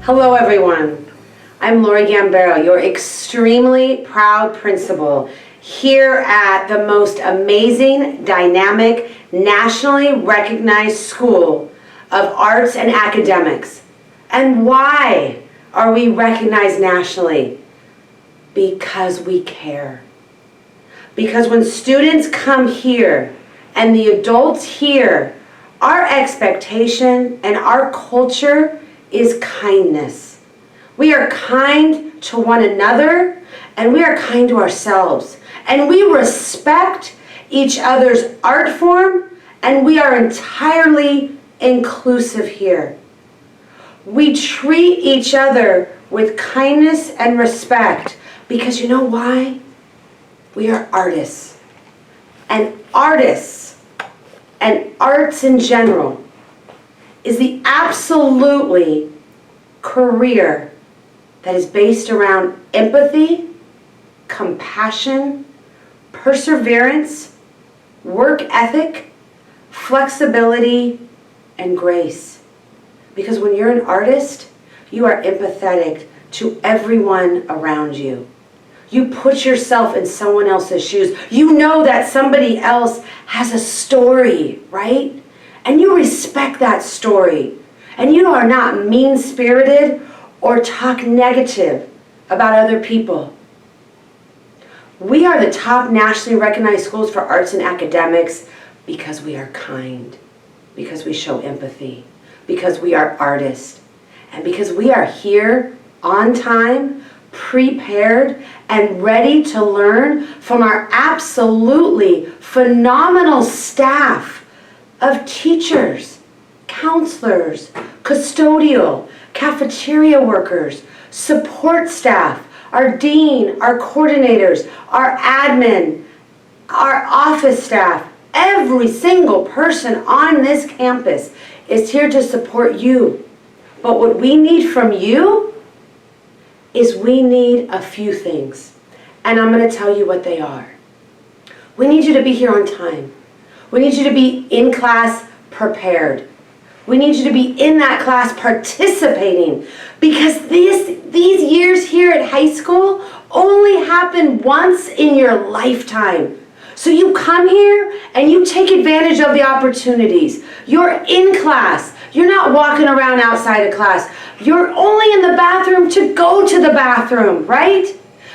Hello everyone, I'm Lori Gambaro, your extremely proud principal here at the most amazing, dynamic, nationally recognized School of Arts and Academics. And why are we recognized nationally? Because we care. Because when students come here and the adults here, our expectation and our culture is kindness. We are kind to one another and we are kind to ourselves. And we respect each other's art form and we are entirely inclusive here. We treat each other with kindness and respect because you know why? We are artists. And artists and arts in general is the absolutely career that is based around empathy, compassion, perseverance, work ethic, flexibility, and grace. Because when you're an artist, you are empathetic to everyone around you. You put yourself in someone else's shoes. You know that somebody else has a story, right? And you respect that story. And you are not mean-spirited or talk negative about other people. We are the top nationally recognized schools for arts and academics because we are kind, because we show empathy, because we are artists, and because we are here on time, prepared, and ready to learn from our absolutely phenomenal staff of teachers, counselors, custodial, cafeteria workers, support staff, our dean, our coordinators, our admin, our office staff. Every single person on this campus is here to support you. But what we need from you is we need a few things. And I'm going to tell you what they are. We need you to be here on time. We need you to be in class prepared. We need you to be in that class participating because these years here at high school only happen once in your lifetime. So you come here and you take advantage of the opportunities. You're in class. You're not walking around outside of class. You're only in the bathroom to go to the bathroom, right?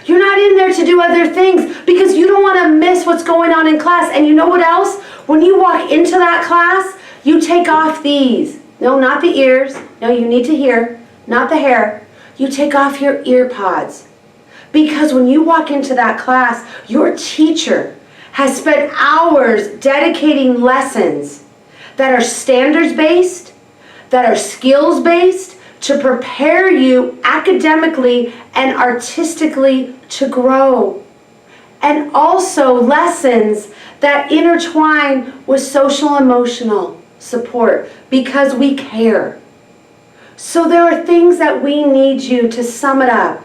You're not in there to do other things because you don't want to miss what's going on in class. And you know what else? When you walk into that class, you take off these. No, not the ears. No, you need to hear. Not the hair. You take off your ear pods. Because when you walk into that class, your teacher has spent hours dedicating lessons that are standards-based, that are skills-based, to prepare you academically and artistically to grow. And also lessons that intertwine with social emotional support because we care. So there are things that we need you to sum it up.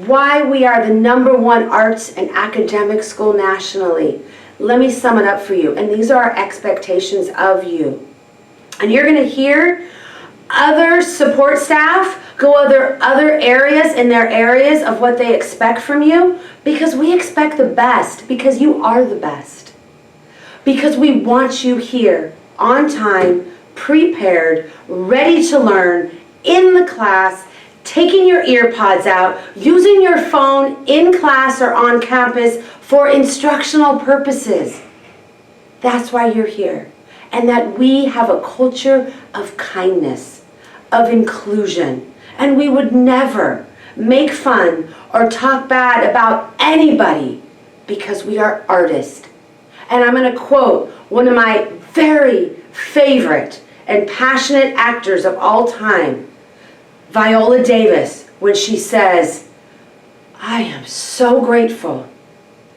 Why we are the #1 arts and academic school nationally. Let me sum it up for you. And these are our expectations of you. And you're going to hear other support staff go other areas in their areas of what they expect from you because we expect the best because you are the best. Because we want you here on time, prepared, ready to learn, in the class, taking your ear pods out, using your phone in class or on campus for instructional purposes. That's why you're here. And that we have a culture of kindness, of inclusion. And we would never make fun or talk bad about anybody because we are artists. And I'm going to quote one of my very favorite and passionate actors of all time, Viola Davis, when she says, "I am so grateful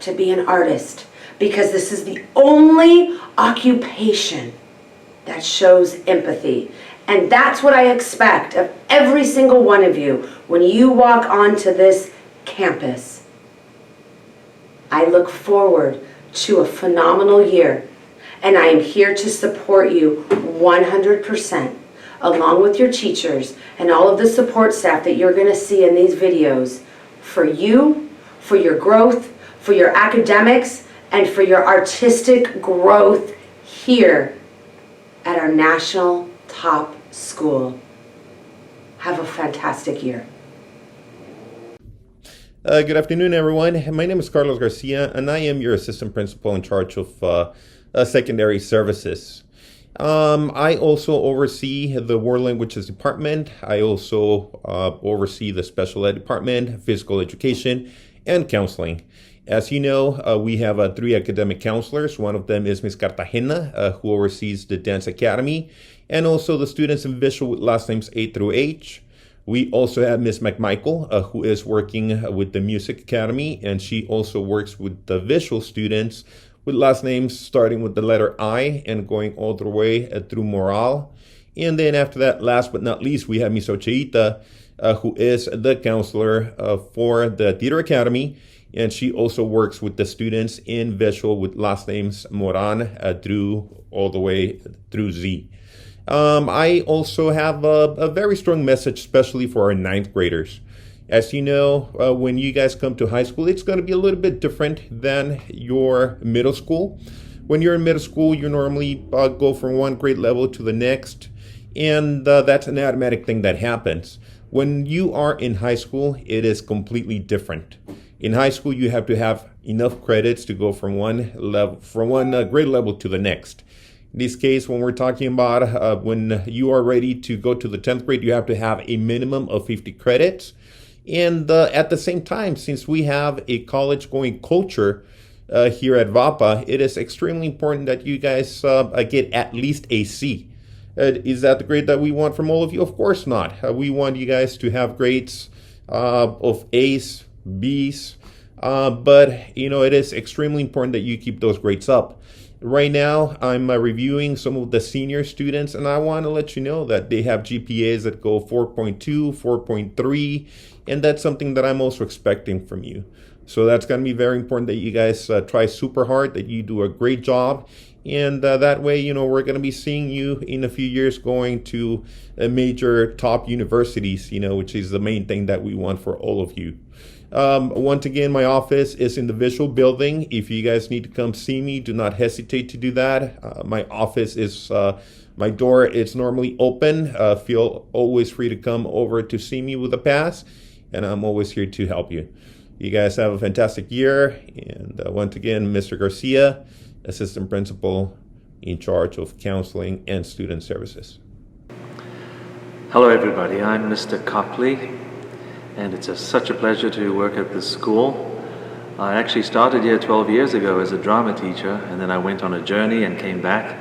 to be an artist because this is the only occupation that shows empathy." And that's what I expect of every single one of you when you walk onto this campus. I look forward to a phenomenal year, and I am here to support you 100%. along with your teachers and all of the support staff that you're going to see in these videos, for you, for your growth, for your academics, and for your artistic growth here at our national top school. Have a fantastic year. Good afternoon, everyone. My name is Carlos Garcia, and I am your assistant principal in charge of secondary services. I also oversee the World Languages Department. I also oversee the Special Ed Department, Physical Education, and Counseling. As you know, we have 3 academic counselors. One of them is Ms. Cartagena, who oversees the Dance Academy, and also the students in visual with last names A through H. We also have Ms. McMichael, who is working with the Music Academy, and she also works with the visual students with last names starting with the letter I and going all the way through Morale. And then after that, last but not least, we have Ms. Ocheita, who is the counselor for the Theater Academy, and she also works with the students in visual with last names Moran through all the way through Z. I also have a very strong message, especially for our 9th graders. As you know, when you guys come to high school, it's going to be a little bit different than your middle school. When you're in middle school, you normally go from one grade level to the next, and that's an automatic thing that happens. When you are in high school, it is completely different. In high school, you have to have enough credits to go from one grade level to the next. In this case, when we're talking about when you are ready to go to the 10th grade, you have to have a minimum of 50 credits. And at the same time, since we have a college-going culture here at VAPA, it is extremely important that you guys get at least a C. Is that the grade that we want from all of you? Of course not. We want you guys to have grades of A's, B's, but you know, it is extremely important that you keep those grades up. Right now, I'm reviewing some of the senior students, and I want to let you know that they have GPAs that go 4.2, 4.3, and that's something that I'm also expecting from you. So that's going to be very important that you guys try super hard, that you do a great job, and that way, you know, we're going to be seeing you in a few years going to major top universities, you know, which is the main thing that we want for all of you. Once again, my office is in the visual building. If you guys need to come see me, do not hesitate to do that. My office is, my door is normally open. Feel always free to come over to see me with a pass, and I'm always here to help you. You guys have a fantastic year. And once again, Mr. Garcia, Assistant Principal in charge of Counseling and Student Services. Hello everybody, I'm Mr. Copley, and it's such a pleasure to work at this school. I actually started here 12 years ago as a drama teacher, and then I went on a journey and came back.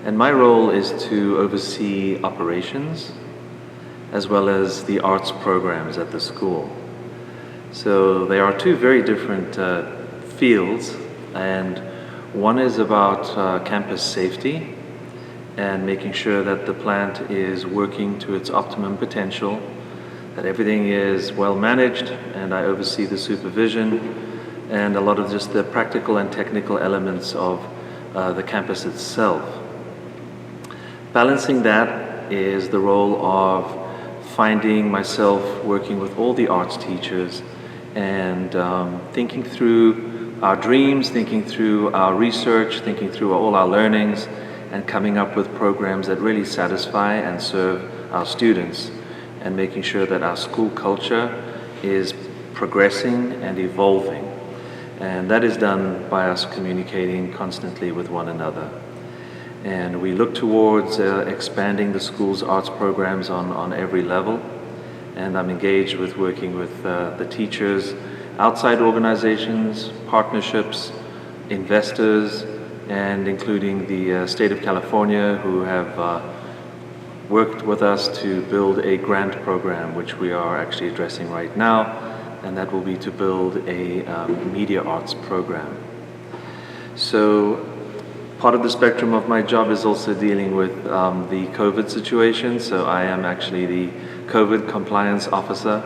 And my role is to oversee operations as well as the arts programs at the school. So they are 2 very different fields, and one is about campus safety and making sure that the plant is working to its optimum potential, that everything is well managed, and I oversee the supervision and a lot of just the practical and technical elements of the campus itself. Balancing that is the role of finding myself working with all the arts teachers and thinking through our dreams, thinking through our research, thinking through all our learnings, and coming up with programs that really satisfy and serve our students, and making sure that our school culture is progressing and evolving. And that is done by us communicating constantly with one another. And we look towards expanding the school's arts programs on every level. And I'm engaged with working with the teachers, outside organizations, partnerships, investors, and including the state of California, who have worked with us to build a grant program, which we are actually addressing right now, and that will be to build a media arts program. So part of the spectrum of my job is also dealing with the COVID situation. So I am actually the COVID compliance officer,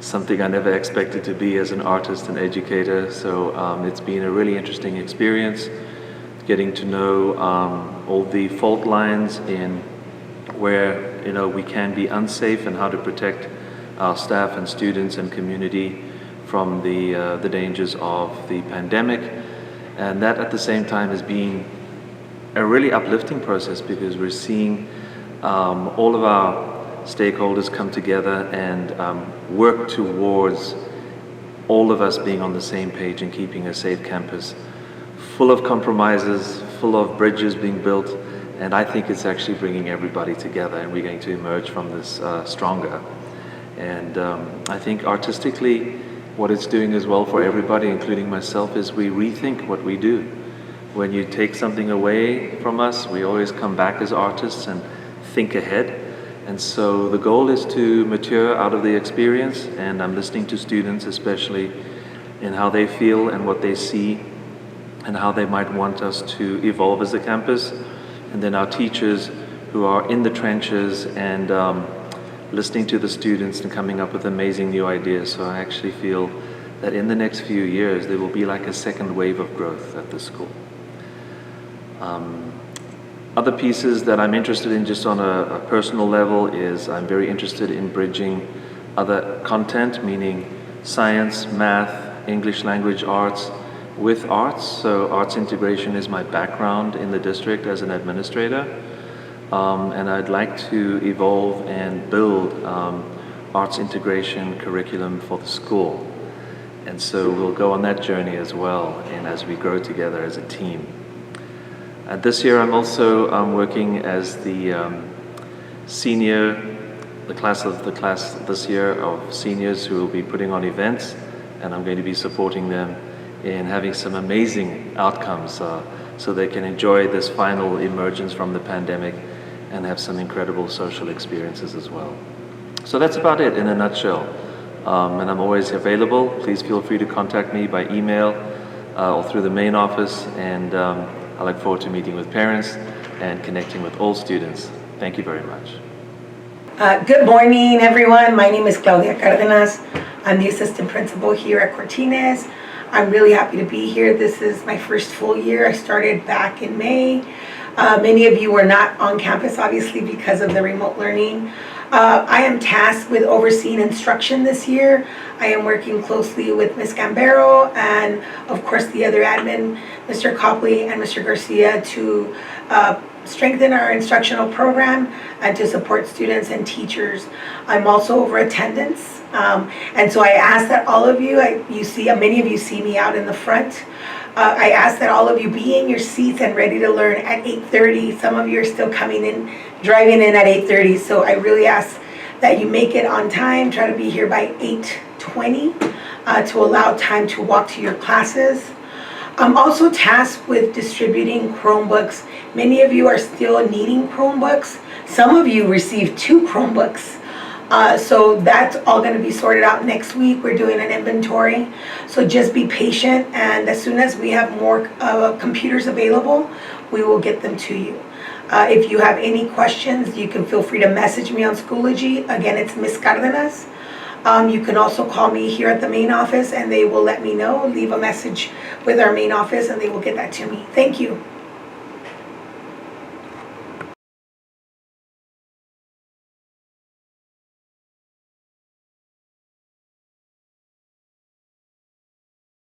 something I never expected to be as an artist and educator. So it's been a really interesting experience, getting to know all the fault lines in where we can be unsafe and how to protect our staff and students and community from the dangers of the pandemic. And that at the same time has been a really uplifting process because we're seeing all of our stakeholders come together and work towards all of us being on the same page and keeping a safe campus, full of compromises, full of bridges being built, and I think it's actually bringing everybody together, and we're going to emerge from this stronger. And I think artistically, what it's doing as well for everybody, including myself, is we rethink what we do. When you take something away from us, we always come back as artists and think ahead. And so the goal is to mature out of the experience, and I'm listening to students especially in how they feel and what they see and how they might want us to evolve as a campus. And then our teachers who are in the trenches and listening to the students and coming up with amazing new ideas. So I actually feel that in the next few years there will be like a second wave of growth at the school. Other pieces that I'm interested in just on a personal level is I'm very interested in bridging other content, meaning science, math, English language arts with arts. So arts integration is my background in the district as an administrator. And I'd like to evolve and build arts integration curriculum for the school. And so we'll go on that journey as well, and as we grow together as a team. This year I'm also working as the the class this year of seniors who will be putting on events, and I'm going to be supporting them in having some amazing outcomes so they can enjoy this final emergence from the pandemic and have some incredible social experiences as well. So that's about it in a nutshell. And I'm always available. Please feel free to contact me by email or through the main office, and I look forward to meeting with parents and connecting with all students. Thank you very much. Good morning, everyone. My name is Claudia Cardenas. I'm the assistant principal here at Cortines. I'm really happy to be here. This is my first full year. I started back in May. Many of you were not on campus, obviously, because of the remote learning. I am tasked with overseeing instruction this year. I am working closely with Ms. Gambero and, of course, the other admin, Mr. Copley and Mr. Garcia, to strengthen our instructional program and to support students and teachers. I'm also over attendance, and so I ask that all of you, many of you see me out in the front. I ask that all of you be in your seats and ready to learn at 8:30. Some of you are still coming in, driving in at 8:30, so I really ask that you make it on time. Try to be here by 8:20 to allow time to walk to your classes. I'm also tasked with distributing Chromebooks. Many of you are still needing Chromebooks. Some of you received 2 Chromebooks. So that's all going to be sorted out next week. We're doing an inventory. So just be patient, and as soon as we have more computers available, we will get them to you. If you have any questions, you can feel free to message me on Schoology. Again, it's Ms. Cardenas. You can also call me here at the main office, and they will let me know. Leave a message with our main office, and they will get that to me. Thank you.